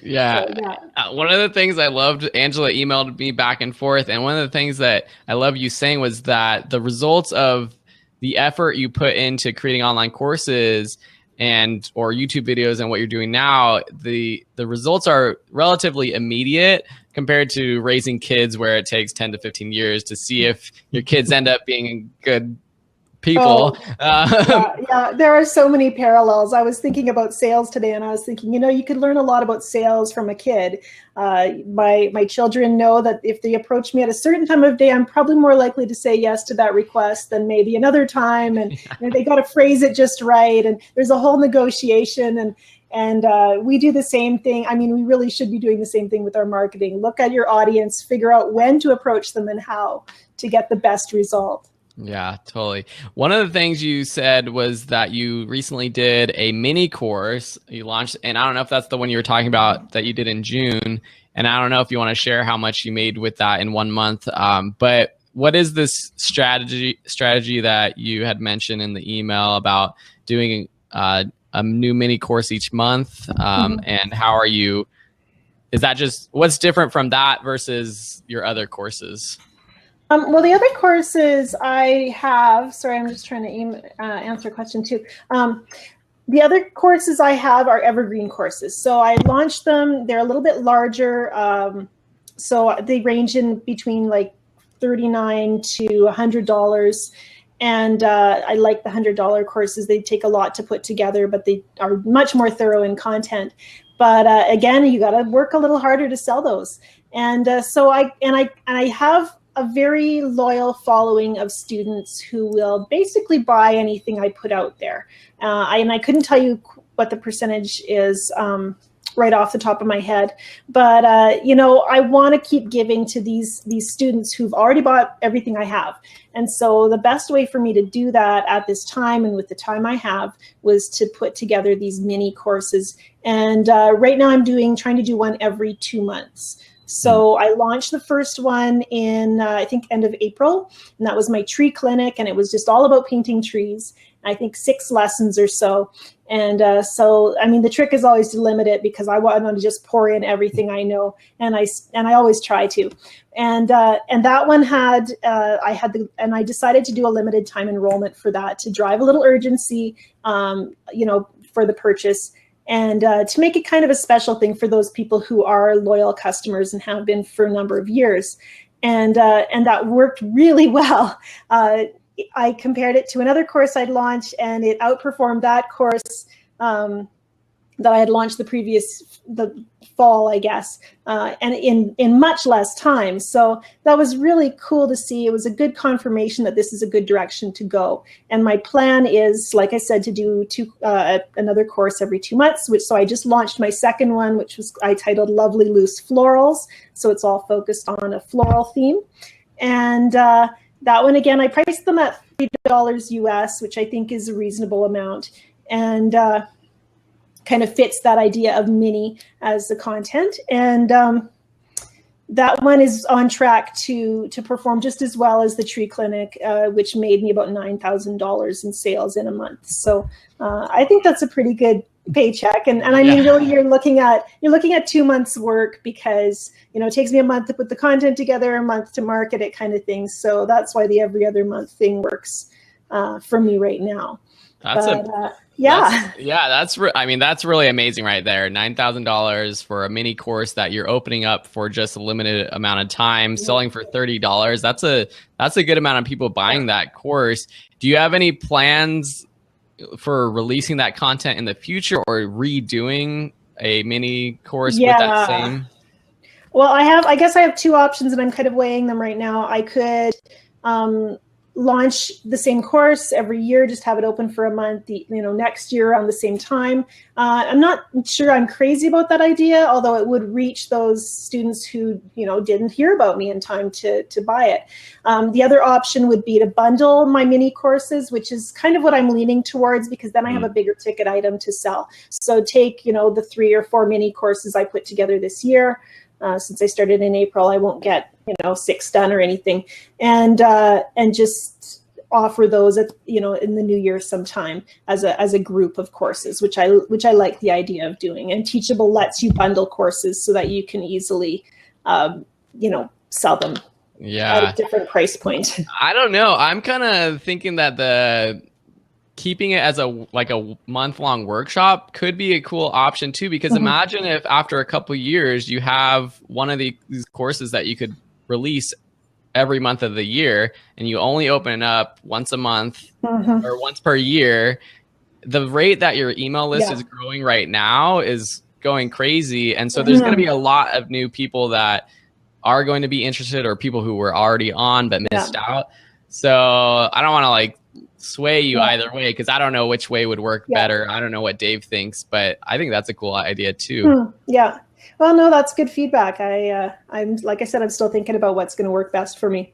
Yeah. So, yeah. One of the things I loved, Angela emailed me back and forth, and one of the things that I love you saying was that the results of the effort you put into creating online courses and or YouTube videos and what you're doing now, the results are relatively immediate compared to raising kids where it takes 10 to 15 years to see if your kids end up being good people. Yeah, there are so many parallels. I was thinking about sales today, and I was thinking, you could learn a lot about sales from a kid. My children know that if they approach me at a certain time of day, I'm probably more likely to say yes to that request than maybe another time. And they got to phrase it just right. And there's a whole negotiation. And we do the same thing. I mean, we really should be doing the same thing with our marketing. Look at your audience, figure out when to approach them and how to get the best result. Yeah, totally. One of the things you said was that you recently did a mini course you launched, and I don't know if that's the one you were talking about that you did in June. And I don't know if you want to share how much you made with that in 1 month. But what is this strategy that you had mentioned in the email about doing a new mini course each month? And how are you? Is that just what's different from that versus your other courses? Well, the other courses I have, sorry, I'm just trying to answer a question too. The other courses I have are evergreen courses. So I launched them, they're a little bit larger. So they range in between like $39 to $100. And I like the $100 courses. They take a lot to put together, but they are much more thorough in content. But again, you got to work a little harder to sell those. And so I have a very loyal following of students who will basically buy anything I put out there. And I couldn't tell you what the percentage is right off the top of my head, but I want to keep giving to these students who've already bought everything I have. And so the best way for me to do that at this time and with the time I have was to put together these mini courses. And right now I'm trying to do one every 2 months. So I launched the first one in, I think, end of April, and that was my tree clinic, and it was just all about painting trees. I think 6 lessons or so. And so, I mean, the trick is always to limit it because I want to just pour in everything I know, and I always try to. And that one had, I decided to do a limited time enrollment for that to drive a little urgency, for the purchase. And to make it kind of a special thing for those people who are loyal customers and have been for a number of years. And that worked really well. I compared it to another course I'd launched, and it outperformed that course that I had launched the fall, I guess, and in much less time. So that was really cool to see. It was a good confirmation that this is a good direction to go. And my plan is, like I said, to do another course every 2 months, so I just launched my second one, which I titled Lovely Loose Florals. So it's all focused on a floral theme. And that one, again, I priced them at $3 US, which I think is a reasonable amount. And kind of fits that idea of mini as the content. And that one is on track to perform just as well as the tree clinic, which made me about $9,000 in sales in a month. So I think that's a pretty good paycheck. And I mean, really, you're looking at 2 months work because, it takes me a month to put the content together, a month to market it, kind of thing. So that's why the every other month thing works for me right now. That's really amazing right there. $9,000 for a mini course that you're opening up for just a limited amount of time, selling for $30. That's a good amount of people buying that course. Do you have any plans for releasing that content in the future or redoing a mini course with that same? Well, I guess I have 2 options, and I'm kind of weighing them right now. I could launch the same course every year, just have it open for a month, next year around the same time. I'm not sure I'm crazy about that idea, although it would reach those students who, didn't hear about me in time to buy it. The other option would be to bundle my mini courses, which is kind of what I'm leaning towards, because then I have a bigger ticket item to sell. So take, the 3 or 4 mini courses I put together this year. Since I started in April, I won't get 6 done or anything, and just offer those at, in the new year sometime as a group of courses, which I like the idea of doing. And Teachable lets you bundle courses so that you can easily, sell them at a different price point. I don't know. I'm kind of thinking that keeping it as a month-long workshop could be a cool option too, because imagine if after a couple of years you have one of these courses that you could release every month of the year, and you only open it up once a month or once per year. The rate that your email list is growing right now is going crazy, and so there's going to be a lot of new people that are going to be interested, or people who were already on but missed out. So I don't want to sway you either way, because I don't know which way would work better. I don't know what Dave thinks, but I think that's a cool idea too. Yeah. Well, no, that's good feedback. I'm like I said, I'm still thinking about what's going to work best for me.